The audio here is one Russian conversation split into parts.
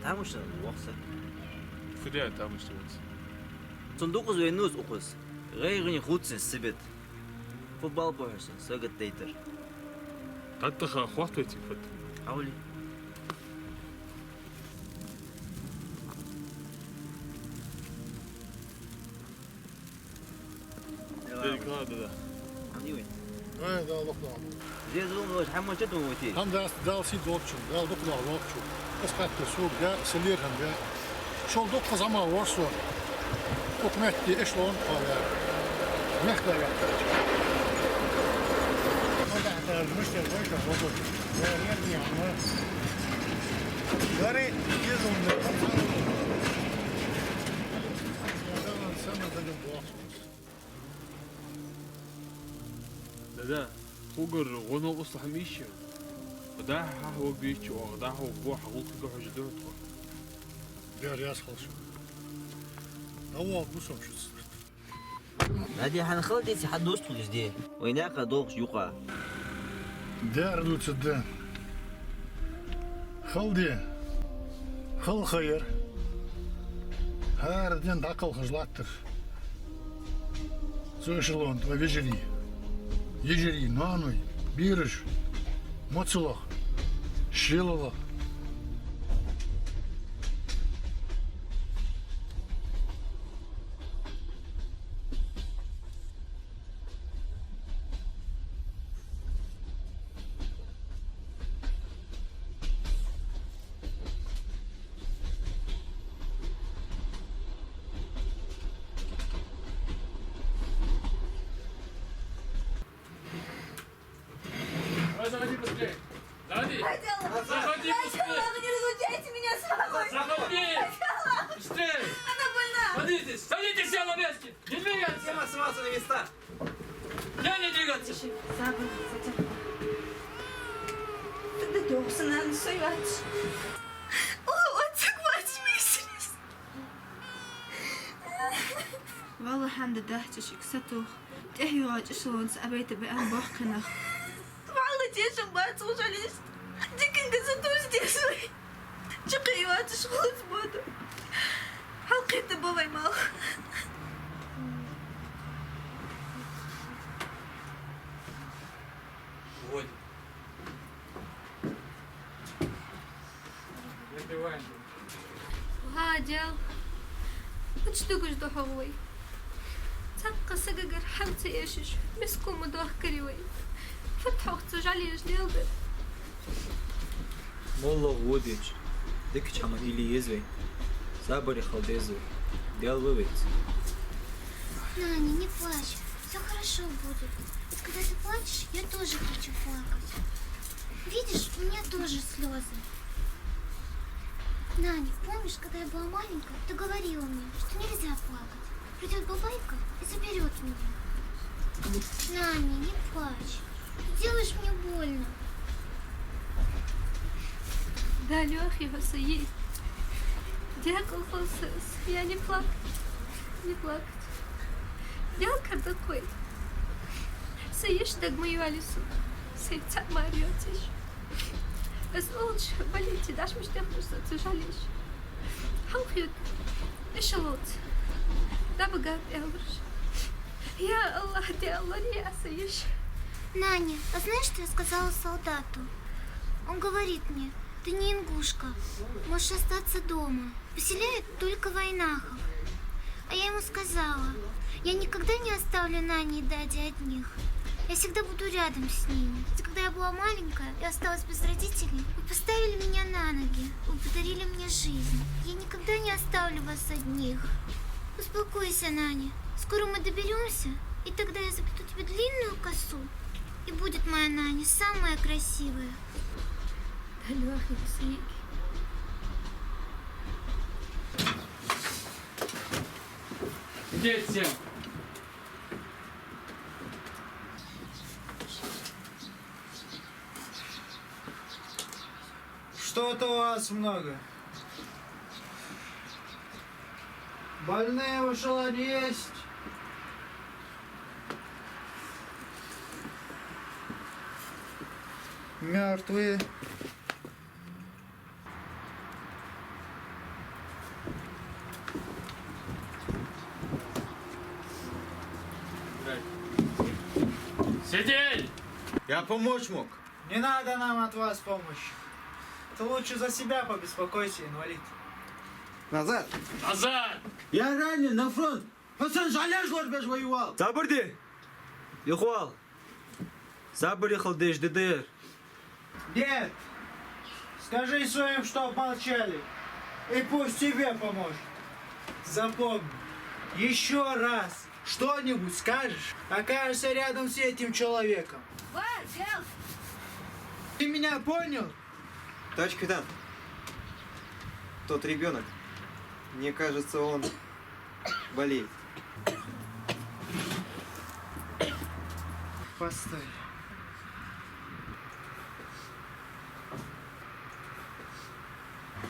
тамышын уақса. Фудя тамыштывается. Цундукыз венуз укыз. Гайгыни худсын сибет. Футбол бойырсын, сөгет дейтер. Таттыха хватывайте фут. Аули. Да. Амни вен. Да, лохна. Зезун лош хаммачет умути. Там дал си допчун, дал допла лохчу. Аскатты суг, да, селерхан, да. Шол допқа зама орсу. Окметти эшлон пала. Мехта я. Это мышцы больше будут. Нет, мы. Говори, езжу на Самый дальний блоксус. Да. Хугар غنو قصة هميشة. وده هو بيتش وده هو بوح غلط كحوش دوتوا. Да, ряс холшу. هو بوسم شو. هذه حنخلدي حد دوست دي. ويناك دوغش يقع. دار دوت ده. خلدي. خل خير. هار دين داقل خجلاتر. Слышалон, твой вежери. Ежери, наной, бирыш, моцелах, шилалах. Заходи быстрее. Заходи. Хотела. Заходи быстрее. Не разлучайте меня с мамой. Заходи. Быстрее. Она больна. Садитесь. Садитесь все на месте. Не двигаться. Всем оставаться на места. Я не двигаться. Sabır, zaten. Dedi yoksun hani suyu aç. Çok açmışsınız. والله حمد دهتش كسته تحيي واج شلون سأبيت بأن بحكنا Vallahi yaşım batı ужались. Dikin kızı tuz diye. Çıkıyor atış kılıç budu. Halk etti babay mal. Вот. Напиваем. وهاجل وتشتوقش ضحوي تبقى سققر حمتي ايشش مسكو مدوح كريوي فتحوا اختجالي جديد Молла водич. Дык чама или езвей. Забори халдезу. Дел вывец. Наня, не плачь. Все хорошо будет. Ведь когда ты плачешь, я тоже хочу плакать. Видишь, у меня тоже слезы. Наня, помнишь, когда я была маленькая, ты говорила мне, что нельзя плакать. Придет бабайка и заберет меня. Наня, не плачь. Ты делаешь мне больно. Да, Лёх его соесть. Дякую, Хосес. Я не плакать. Не плакать. Дялка такой. Соешь так мою Алису. Сейца Мариотиш. بس قولش بليتي داش مش تخرج تجاليش حوخيت إيش لوت ده بجد أورش يا الله دي الله не أسيش. Наня, а знаешь, что я сказала солдату? Он говорит мне, ты не ингушка, можешь остаться дома. Поселяют только войнахов. А я ему сказала, я никогда не оставлю Нани и Дади одних. Я всегда буду рядом с ними. Ведь когда я была маленькая и осталась без родителей, вы поставили меня на ноги, вы подарили мне жизнь. Я никогда не оставлю вас одних. Успокойся, Наня. Скоро мы доберемся, и тогда я заплету тебе длинную косу. И будет моя Наня самая красивая. ده Лёх его соеки. Где всем? Что-то у вас много. Больные ушла есть. Мертвые. Сидеть! Я помочь мог. Не надо нам от вас помощи. Ты лучше за себя побеспокойся, инвалид. Назад. Назад! Я ранен на фронт. Пацан, жалеешь, горбеж воевал. Sabırdı. Yuhval. Sabır yıkıldı dıdır. Дед, скажи своим, что молчали. И пусть тебе поможет. Запомни, еще раз что-нибудь скажешь, окажешься рядом с этим человеком. Ты меня понял? Товарищ капитан, тот ребенок, мне кажется, он болеет. Постой.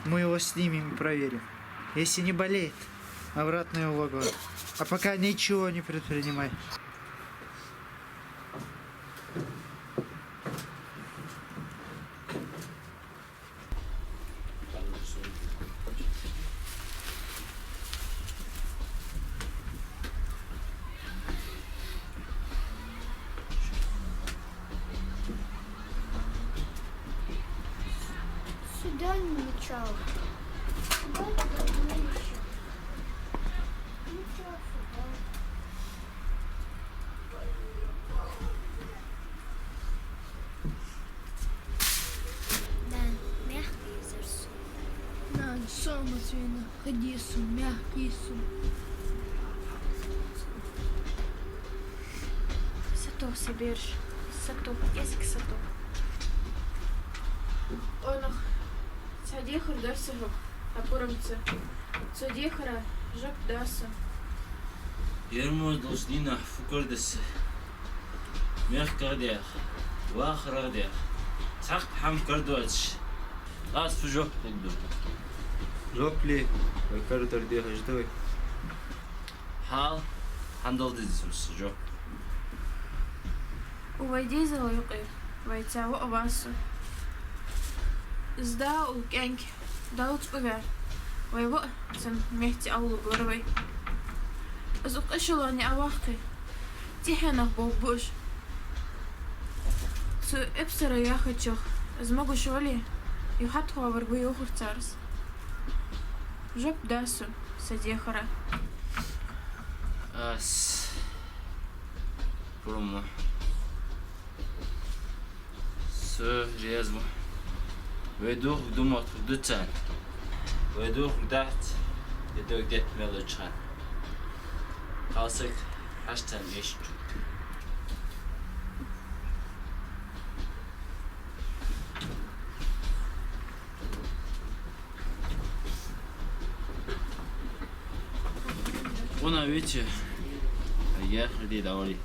Мы его снимем и проверим. Если не болеет, обратно его в вагон. А пока ничего не предпринимай. Сюда не мечал. Сюда еще. Ничего сюда. Да, мягкий зарсу. На, сом, Матвейна, ходи, сум, мягкий сум. Саток соберешь. Саток, язык саток. Онох. Садихар дасахок. Апурамца. Садихара жак даса. Yermoz dostina fukurdası. Mehkadeh. Vahradeh. Sakt ham kardoç. Az fujok buldu. Jokli. Kardır diye hajdoy. Hal. Handal dizisi jok. Увойди за лойкой. Войца в овасу. Сда у кенки. Далуч увер. Войво сын мехти аулу горовой. Зук эшелони авахкой. Тихенах болбуш. Су эпсера я хочу. Змогу шоли. Юхат ховар бы юхур царс. Жоп дасу. Садехара. As. Прумо. Сö резво. Ведух думат дутсан. Ведух дат. Ведух дет мелочан. Kalsak hastan eşit. Ona wiecie, ja chętnie dawali.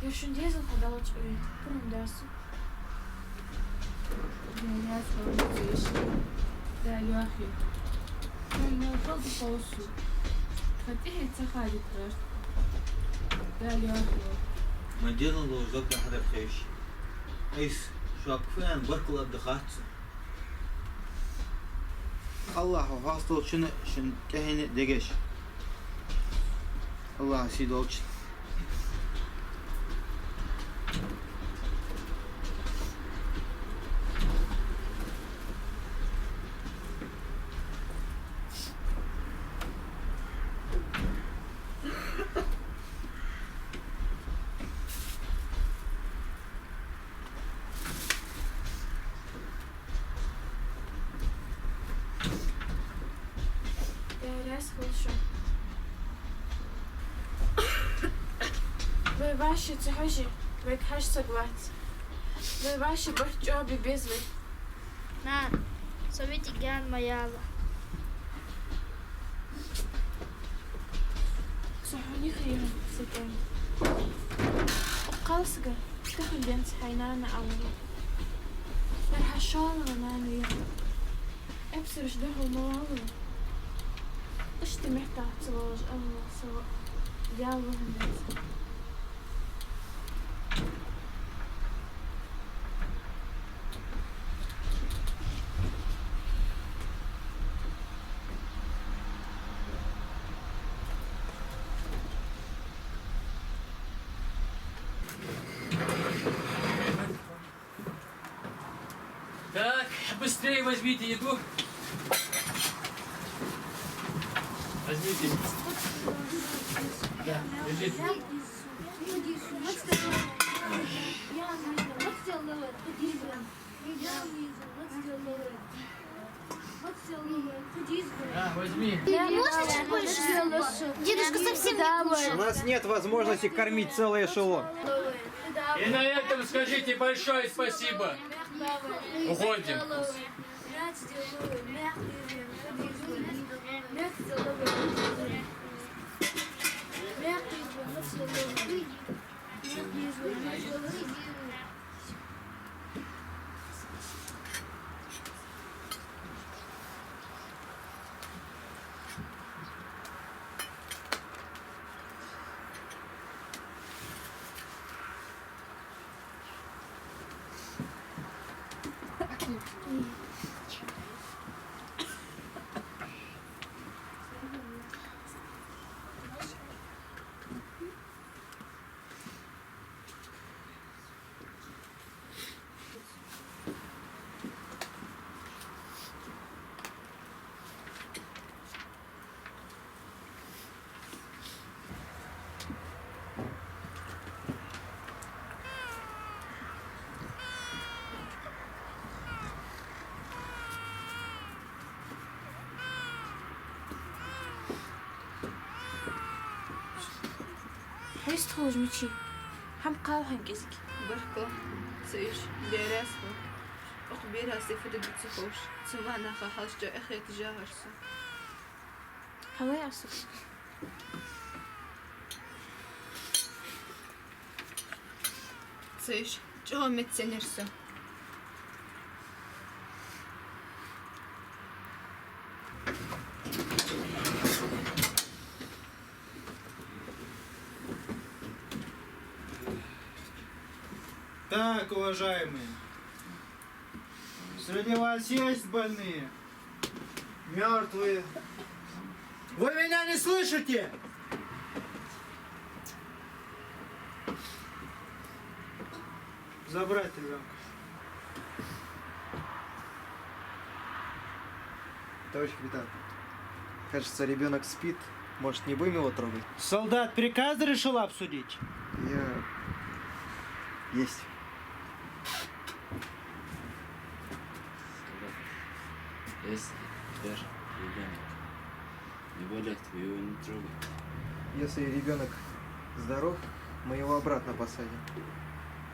Я шундезал подалуч увер. Пурум дасу. Я схожу. Да, Лёхи. Я ушел по полосу. Хотели цахали краш. Да, Лёхи. ما جينا لو زوجنا حدا بخيش. ايش شو كفاية بركل قد خاتس. Allah hasta şunu kahine degeş. Allah sid olsun. Раз хорошо. Вы ваши цехожи, вы хаш согласны. Вы ваши борчоби без вы. На, совете гян маяла. صحوني خير سكان. وقالسجا تاخد بنت حينانا أولي. فرح الشال غنان ويا. أبصرش ده المواضيع. اشتي محتاج تواج الله سواء. جاوه الناس. быстрее возьмите еду. Возьмите. Да, держите. Да, возьми. Можно чуть больше? Дедушка совсем не У кушает. нас нет возможности кормить целый эшелон. И на этом скажите большое спасибо. Уходим. حيث تخرج مشي هم قاو هنجزك بركة سيش بيراسو أخبيرها سيفد بتسخوش سمعنا خاحش جا أخي تجاهرسو هواي عصب سيش جو متسنرسو Так, уважаемые, среди вас есть больные? Мертвые? Вы меня не слышите? Забрать ребенка. Товарищ капитан, кажется, ребенок спит. Может, не будем его трогать? Солдат приказ решил обсудить? Есть. Если твой ребенок не болеет, вы его не трогайте. Если ребенок здоров, мы его обратно посадим.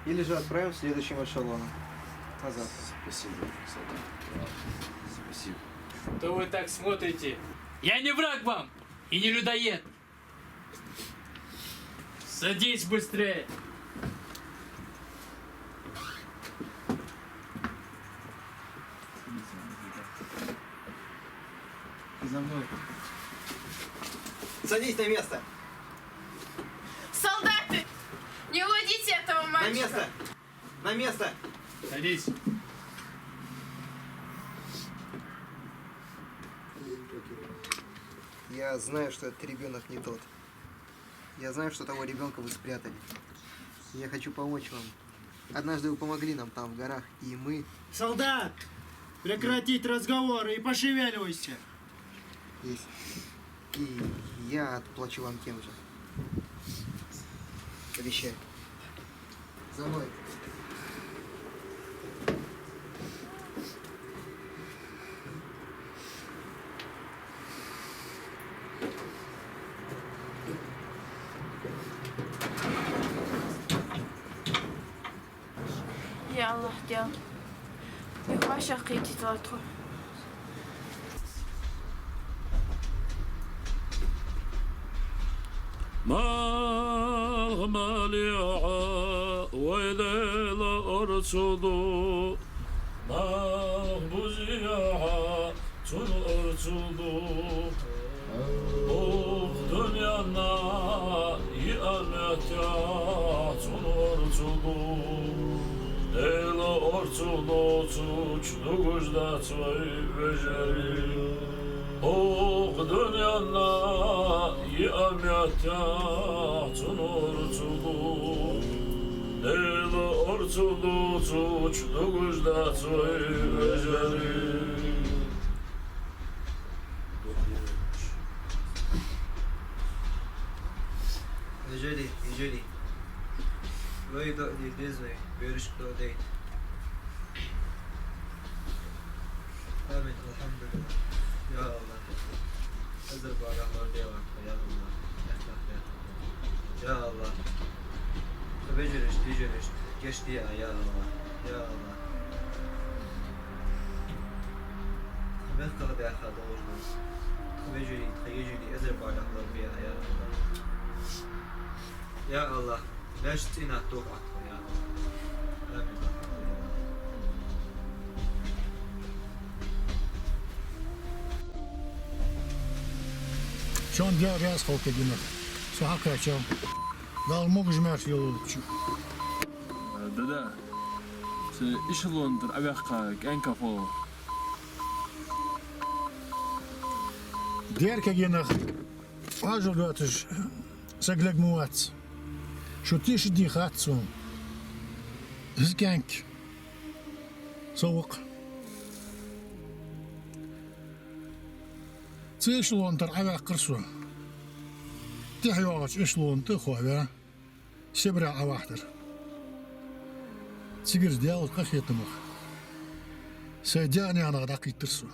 Или же отправим следующим эшелоном. Назад. Спасибо, солдат. Спасибо. Что вы так смотрите? Я не враг вам и не людоед. Садись быстрее. За мной. Садись на место. Солдаты! Не уводите этого На мальчика! место. На место. Садись. Я знаю, что этот ребенок не тот. Я знаю, что того ребенка вы спрятали. Я хочу помочь вам. Однажды вы помогли нам там, в горах, и мы... Солдат! Прекратить разговоры и пошевеливайся! Есть. И я отплачу вам тем же. Обещаю. За мной. يا الله ديال يخوى شقيتي تغطو ماليعا ويليل أرسلو بوزيعا تن أرسلو دنيانا يأمتيا تن أرسلو El ortodoksu çnugujda tvoi vejeri Oğdunyanna i amyatya tun ortodu Leyla orçulu uçlu kuşda çoy Ежели, вы дойдете безвы, берешь кто дойдет. Амин, алхамдулилlah. Ya Allah. Hazır bağlamlar devam. Ya Allah. Ya Allah. Beceriş. Geçti ya Allah. Ya Allah. Ben kaldı ya kaldı olmaz. Beceri, hazır bağlamlar ya Allah. Ya Allah. Beş inat doğ akla ya Allah. Amin. Şan diğer yaz halk edinir. Sahak kaçam. Dal mı gücmer yolcu. Dada, se işlondur avakka en kafo. Diğer keginir. Ajol götür. Segleg muat. Şu tişi di khatsun. Hizgenk. Soğuk. Tişlondur avakkırsu. Tihyoğaç işlon tıxoya. Sibra avahtır. Sigir diyal qaxyetımıq. Seydiani anağda qiytırsu.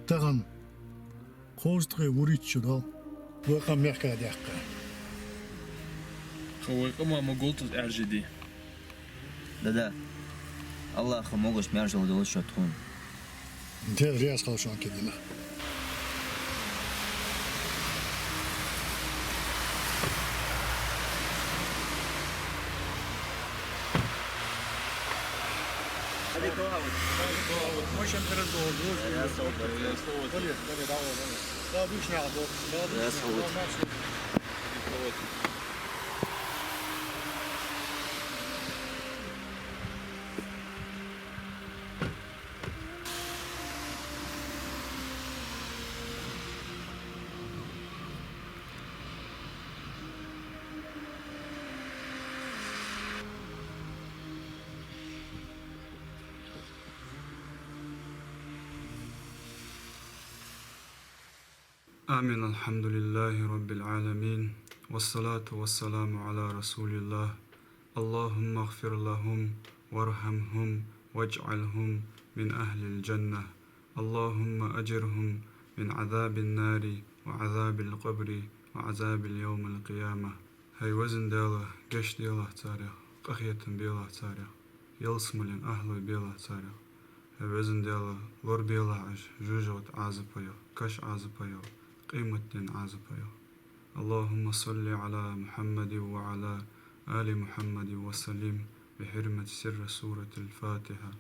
Tağın. Qozdығы uritçu dal. Бұйқа мягка дяққа. Қауайқа мама голтыз әржеди. Да-да. Аллахы могыш мәржыл дылы шотқын. Тез рияз қалшан кедені. Hadi kovavut. Moşem biraz oldu. Ya soğuk. Daha büyük ne aldı? Ya soğuk. آمين الحمد لله رب العالمين والصلاة والسلام على رسول الله اللهم اغفر لهم وارحمهم واجعلهم من أهل الجنة اللهم أجرهم من عذاب النار وعذاب القبر وعذاب اليوم القيامة هاي وزن دياله قش دياله تاريخ قخية بياله تاريخ يلسملين أهله بياله تاريخ هاي وزن دياله لور بياله عش جوجوت عازبايو كش عازبايو قيمة عازبايو اللهم صل على محمد وعلى آل محمد وسلم بحرمة سر سورة الفاتحة